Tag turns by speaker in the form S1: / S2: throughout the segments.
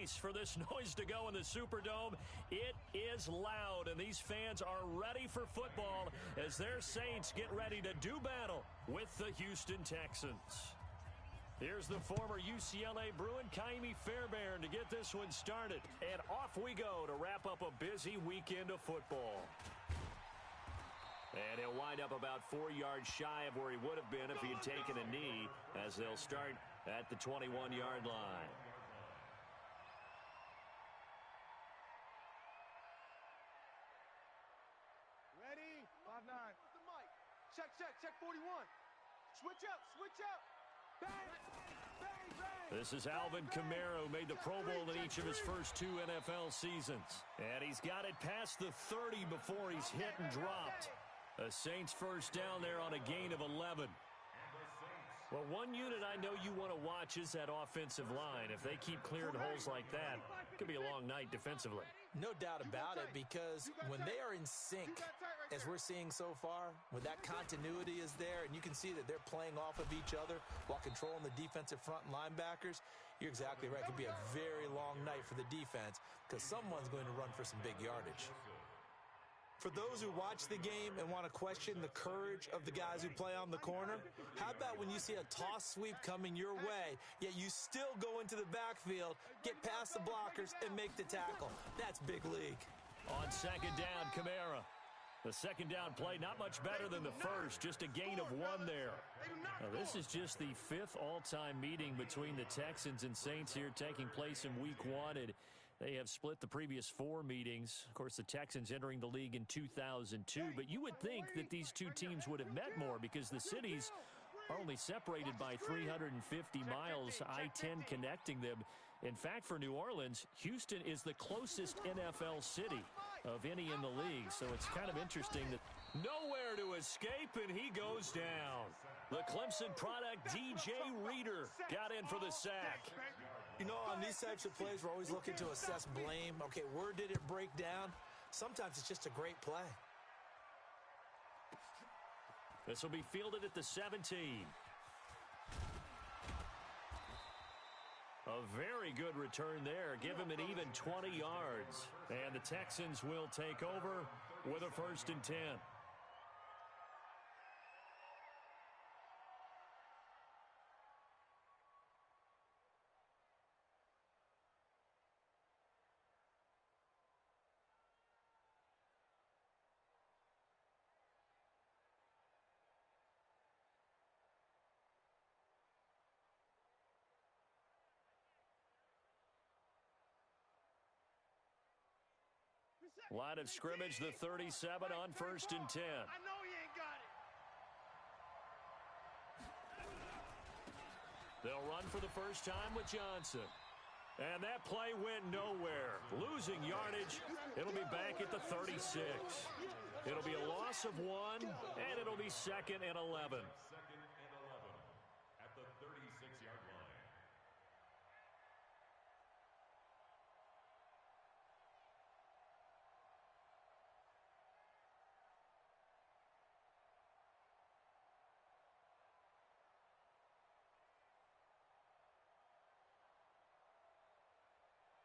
S1: case for this noise to go in the Superdome. It is loud, and these fans are ready for football as their Saints get ready to do battle with the Houston Texans. Here's the former UCLA Bruin, Kaimi Fairbairn, to get this one started. And off we go to wrap up a busy weekend of football. And he'll wind up about 4 yards shy of where he would have been if he had taken a knee, as they'll start at the 21-yard line.
S2: Ready? 5-9. Check 41. Switch out. Bang, bang, bang.
S1: This is Alvin Kamara, who made the Pro Bowl in each of his first 2 NFL seasons. And he's got it past the 30 before he's hit and dropped. A Saints first down there on a gain of 11. Well, one unit I know you want to watch is that offensive line. If they keep clearing holes like that, it could be a long night defensively.
S3: No doubt about it, because when they are in sync, as we're seeing so far, when that continuity is there, and you can see that they're playing off of each other while controlling the defensive front and linebackers, you're exactly right. It could be a very long night for the defense because someone's going to run for some big yardage. For those who watch the game and want to question the courage of the guys who play on the corner, how about when you see a toss sweep coming your way, yet you still go into the backfield, get past the blockers, and make the tackle? That's big league.
S1: On second down, Kamara. The second down play, not much better than the first, just a gain of 1 there. Now, this is just the 5th all-time meeting between the Texans and Saints here, taking place in Week 1. And they have split the previous 4 meetings. Of course, the Texans entering the league in 2002. But you would think that these two teams would have met more because the cities are only separated by 350 miles, I-10 connecting them. In fact, for New Orleans, Houston is the closest NFL city of any in the league. So it's kind of interesting that nowhere to escape, and he goes down. The Clemson product, DJ Reader, got in for the sack.
S3: You know, on these types of plays, we're always looking to assess blame. Okay, where did it break down? Sometimes it's just a great play.
S1: This will be fielded at the 17. A very good return there. Give him an even 20 yards. And the Texans will take over with a 1st and 10. Line of scrimmage, the 37 on 1st and 10.
S2: I know he ain't got it.
S1: They'll run for the first time with Johnson. And that play went nowhere. Losing yardage. It'll be back at the 36. It'll be a loss of 1, and it'll be 2nd and 11.
S4: 2nd and 11 at the 36-yard line.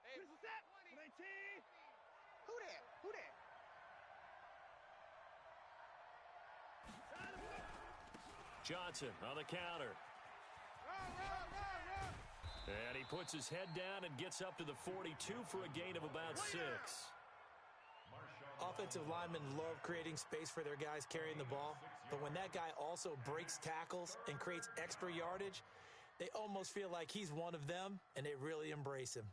S2: Hey, what's that? 19. Who that?
S1: Johnson on the counter.
S2: Run.
S1: And he puts his head down and gets up to the 42 for a gain of about 6.
S3: Offensive linemen love creating space for their guys carrying the ball, but when that guy also breaks tackles and creates extra yardage, they almost feel like he's one of them, and they really embrace him.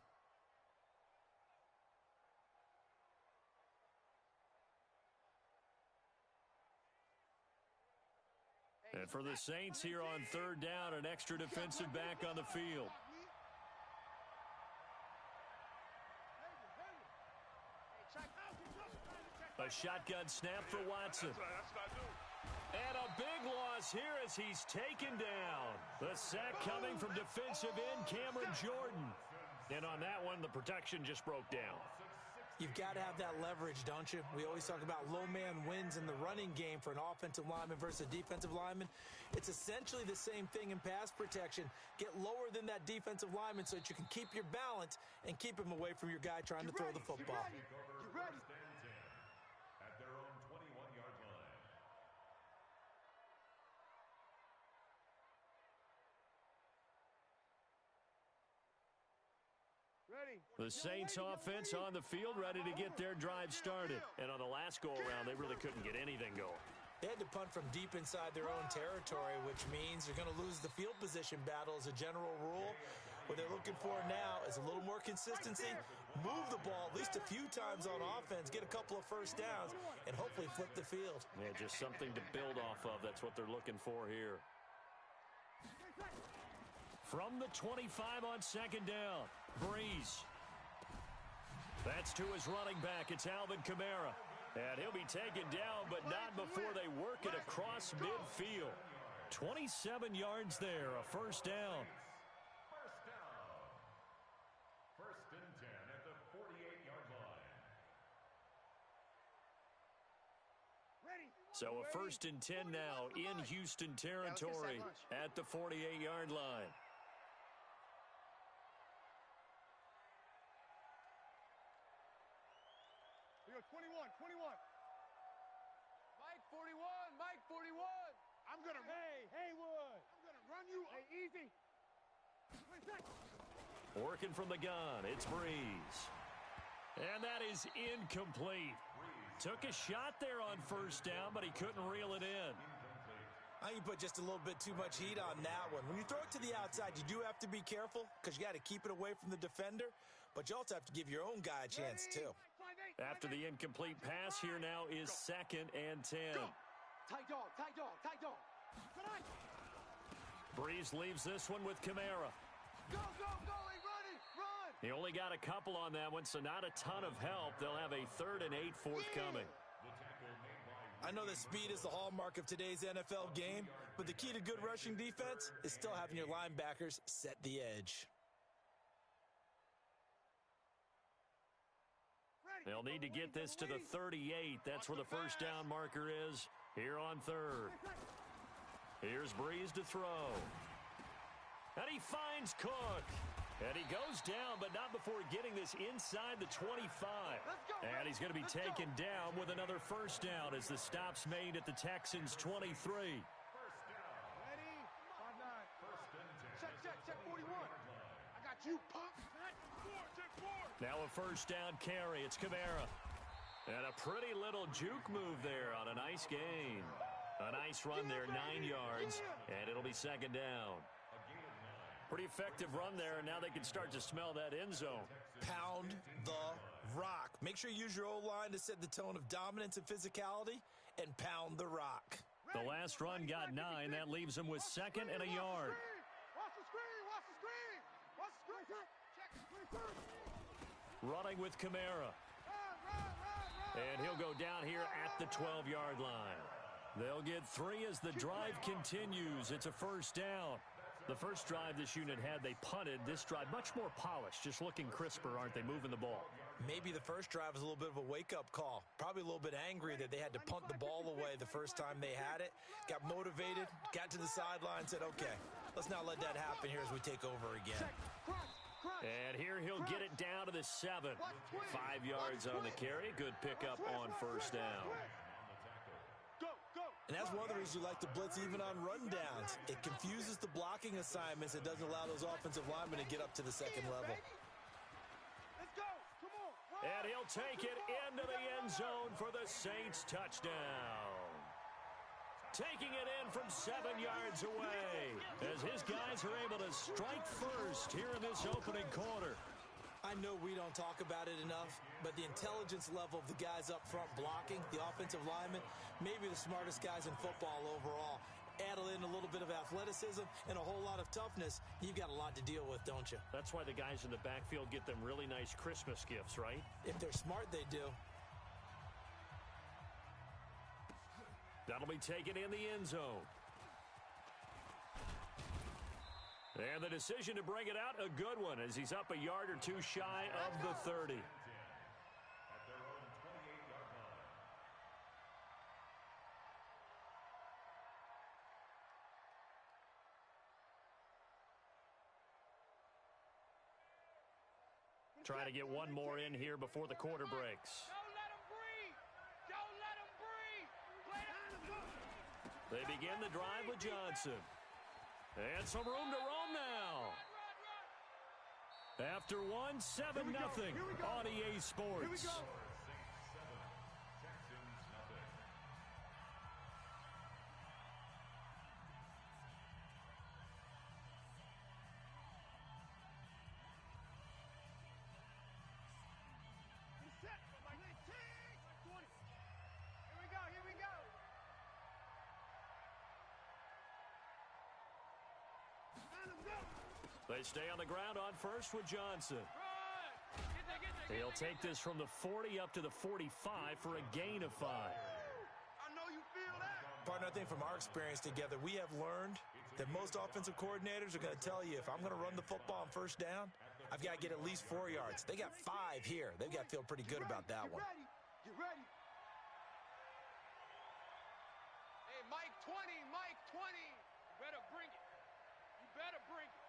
S1: And for the Saints here on 3rd down, an extra defensive back on the field. A shotgun snap for Watson. And a big loss here as he's taken down. The sack coming from defensive end Cameron Jordan. And on that one, the protection just broke down.
S3: You've got to have that leverage, don't you? We always talk about low man wins in the running game for an offensive lineman versus a defensive lineman. It's essentially the same thing in pass protection. Get lower than that defensive lineman so that you can keep your balance and keep him away from your guy trying to throw the football.
S2: Get ready.
S4: At their own 21-yard line.
S2: Ready.
S1: The Saints offense on the field, ready to get their drive started. And on the last go-around, they really couldn't get anything going.
S3: They had to punt from deep inside their own territory, which means you're going to lose the field position battle as a general rule. What they're looking for now is a little more consistency, move the ball at least a few times on offense, get a couple of first downs, and hopefully flip the field.
S1: Yeah, just something to build off of. That's what they're looking for here. From the 25 on second down, Breeze. That's to his running back. It's Alvin Kamara. And he'll be taken down, but not before they work it across midfield. 27 yards there, a first down.
S4: First and 10 at the 48-yard line.
S1: So a first and 10 now in Houston territory at the 48-yard line.
S2: We go 21. Mike 41. I'm going to. Hey, Haywood. I'm going to run you. Hey, easy.
S1: Working from the gun, it's Breeze. And that is incomplete. Took a shot there on first down, but he couldn't reel it in.
S3: I think you put just a little bit too much heat on that one. When you throw it to the outside, you do have to be careful because you got to keep it away from the defender, but you also have to give your own guy a chance too.
S1: After the incomplete pass, here now is second and 10.
S2: Tight dog.
S1: Breeze leaves this one with Kamara.
S2: Go, run.
S1: He only got a couple on that one, so not a ton of help. They'll have a 3rd and 8 forthcoming.
S3: I know that speed is the hallmark of today's NFL game, but the key to good rushing defense is still having your linebackers set the edge.
S1: They'll need to get this to the 38. That's where the first down marker is here on 3rd. Here's Breeze to throw. And he finds Cook. And he goes down, but not before getting this inside the 25. And he's going to be taken down with another first down as the stop's made at the Texans' 23.
S2: Ready? 5-9. Check 41. I got you, punk. Check 4.
S1: Now a first down carry. It's Kamara. And a pretty little juke move there on a nice gain. A nice run there, 9 yards, and it'll be second down. Pretty effective run there, and now they can start to smell that end zone.
S3: Pound the rock. Make sure you use your O-line to set the tone of dominance and physicality, and pound the rock.
S1: The last run got 9. That leaves them with 2nd and a yard.
S2: Watch the screen. Check.
S1: Running with Kamara. And he'll go down here at the 12-yard line. They'll get 3 as the drive continues. It's a first down. The first drive this unit had, they punted. This drive, much more polished, just looking crisper, aren't they, moving the ball?
S3: Maybe the first drive was a little bit of a wake-up call. Probably a little bit angry that they had to punt the ball away the first time they had it. Got motivated, got to the sideline, said, okay, let's not let that happen here as we take over again.
S1: And here he'll get it down to the 7. 5 yards on the carry. Good pickup on first down.
S3: And that's one of the reasons you like to blitz even on rundowns. It confuses the blocking assignments. It doesn't allow those offensive linemen to get up to the second level.
S2: Let's go. Come on.
S1: And he'll take it into the end zone for the Saints touchdown. Taking it in from 7 yards away as his guys are able to strike first here in this opening quarter.
S3: I know we don't talk about it enough, but the intelligence level of the guys up front blocking, the offensive linemen, maybe the smartest guys in football overall. Add in a little bit of athleticism and a whole lot of toughness, you've got a lot to deal with, don't you?
S1: That's why the guys in the backfield get them really nice Christmas gifts, right?
S3: If they're smart, they do.
S1: That'll be taken in the end zone. And the decision to bring it out, a good one, as he's up a yard or two shy of the 30. Trying to get one more in here before the quarter breaks.
S2: Don't let him breathe. Don't let him breathe.
S1: They begin the drive with Johnson. And some room to roam now. After one, 7-0 on EA Sports. They stay on the ground on first with Johnson. He'll take this from the 40 up to the 45 for a gain of 5.
S2: I know you feel that.
S3: Partner, I think from our experience together, we have learned that most offensive coordinators are going to tell you, if I'm going to run the football on first down, I've got to get at least 4 yards. They got 5 here. They've got to feel pretty good about that one.
S2: Get ready. Hey, Mike 20, Mike 20. You better bring it. You better bring it.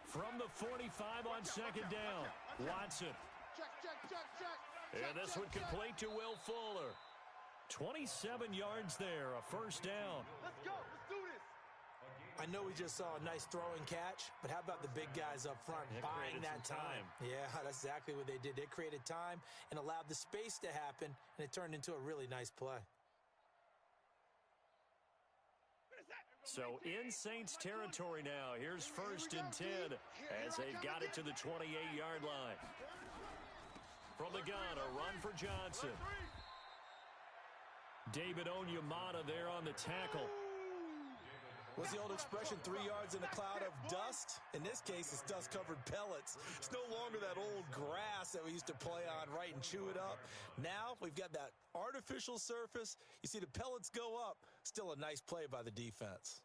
S1: From the 45 on second down, Watson.
S2: Check.
S1: And this one complete to Will Fuller. 27 yards there, a first down.
S2: Let's go. Let's do this.
S3: I know we just saw a nice throwing catch, but how about the big guys up front buying that time? Yeah, that's exactly what they did. They created time and allowed the space to happen, and it turned into a really nice play.
S1: So in Saints territory now. Here's first and 10 as they've got it to the 28-yard line. From the gun, a run for Johnson. David Onyemata there on the tackle.
S3: What's the old expression, 3 yards in a cloud of dust? In this case, it's dust-covered pellets. It's no longer that old grass that we used to play on, right, and chew it up. Now we've got that artificial surface. You see the pellets go up. Still a nice play by the defense.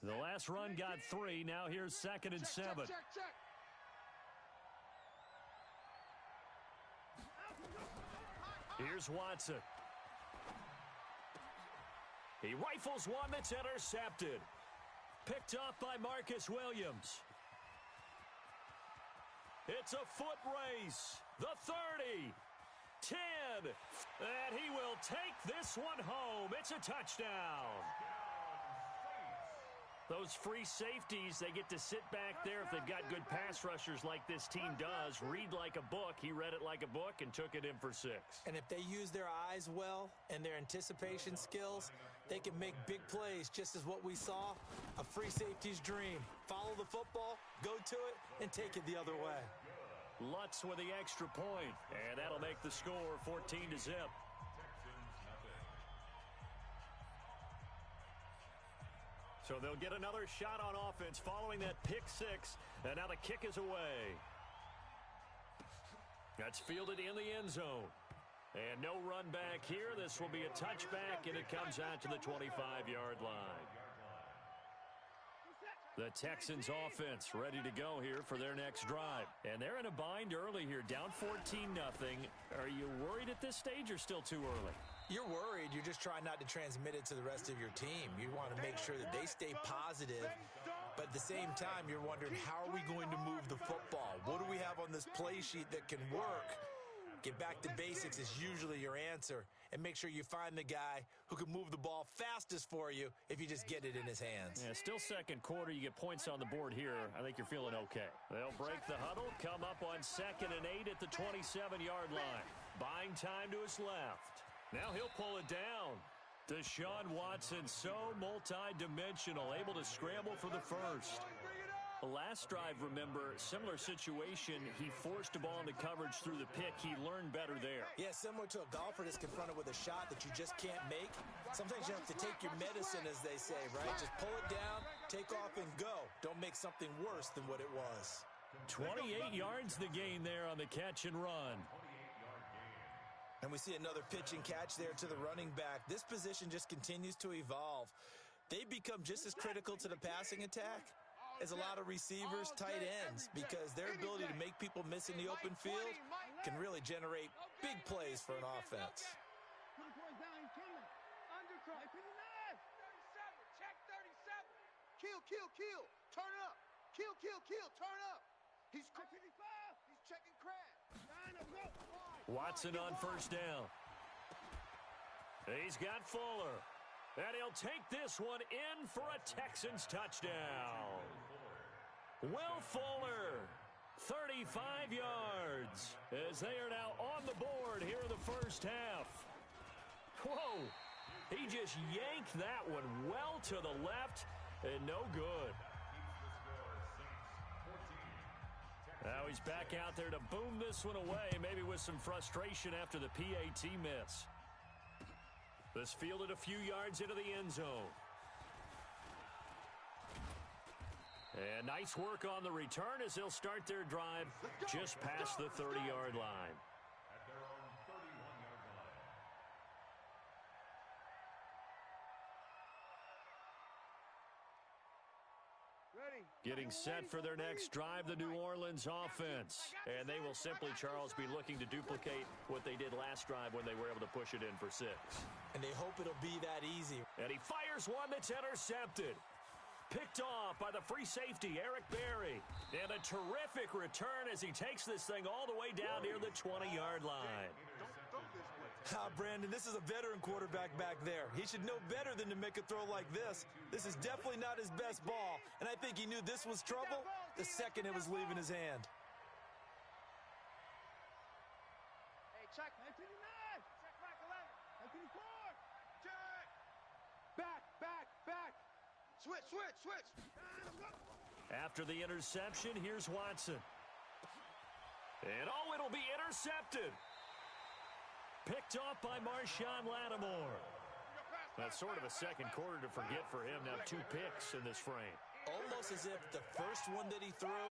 S1: The last run got 3. Now here's second and 7.
S2: Check.
S1: Here's Watson. He rifles one that's intercepted. Picked off by Marcus Williams. It's a foot race. The 30. 10. And he will take this one home. It's a touchdown. Those free safeties, they get to sit back there if they've got good pass rushers like this team does. Read like a book. He read it like a book and took it in for 6.
S3: And if they use their eyes well and their anticipation skills, they can make big plays, just as what we saw, a free safety's dream. Follow the football, go to it, and take it the other way.
S1: Lutz with the extra point, and that'll make the score 14-0. So they'll get another shot on offense following that pick 6, and now the kick is away. That's fielded in the end zone. And no run back here. This will be a touchback, and it comes out to the 25-yard line. The Texans offense ready to go here for their next drive. And they're in a bind early here, down 14-0. Are you worried at this stage or still too early?
S3: You're worried. You're just trying not to transmit it to the rest of your team. You want to make sure that they stay positive, but at the same time, you're wondering, how are we going to move the football? What do we have on this play sheet that can work? Get back to basics is usually your answer, and make sure you find the guy who can move the ball fastest for you if you just get it in his hands.
S1: Yeah, still second quarter. You get points on the board here. I think you're feeling okay. They'll break the huddle, come up on 2nd and 8 at the 27-yard line. Buying time to his left. Now he'll pull it down. Deshaun Watson, so multi-dimensional, able to scramble for the first. Last drive, remember, similar situation. He forced a ball into coverage through the pick. He learned better there.
S3: Yeah, similar to a golfer that's confronted with a shot that you just can't make. Sometimes you have to take your medicine, as they say, right? Just pull it down, take off, and go. Don't make something worse than what it was.
S1: 28 yards the gain there on the catch and run.
S3: And we see another pitch and catch there to the running back. This position just continues to evolve. They become just as critical to the passing attack as a lot of receivers, tight ends, because their ability to make people miss in the open field can really generate big plays for an offense.
S2: Check 37. kill, kill, kill. Turn up. Kill, kill, kill. Turn up. He's checking crack.
S1: Watson on first down. He's got Fuller. And he'll take this one in for a Texans touchdown. Will Fuller, 35 yards, as they are now on the board here in the first half. Whoa, he just yanked that one well to the left and no good. Now he's back out there to boom this one away, maybe with some frustration after the PAT miss. This fielded a few yards into the end zone. And nice work on the return as they'll start their drive just past the 30-yard line.
S4: At their own 31-yard line.
S2: Ready.
S1: Getting set for their next drive, the New Orleans offense. And they will simply, Charles, be looking to duplicate what they did last drive when they were able to push it in for 6.
S3: And they hope it'll be that easy.
S1: And he fires one that's intercepted. Picked off by the free safety, Eric Berry. And a terrific return as he takes this thing all the way down near the 20-yard line.
S3: Brandon, this is a veteran quarterback back there. He should know better than to make a throw like this. This is definitely not his best ball, and I think he knew this was trouble the second it was leaving his hand.
S2: Hey, check. 19-9. Check back 11. 19-4. Check. Back. Switch.
S1: After the interception, here's Watson. And it'll be intercepted. Picked off by Marshawn Lattimore. That's sort of a second quarter to forget for him. Now 2 picks in this frame.
S3: Almost as if the first one that he threw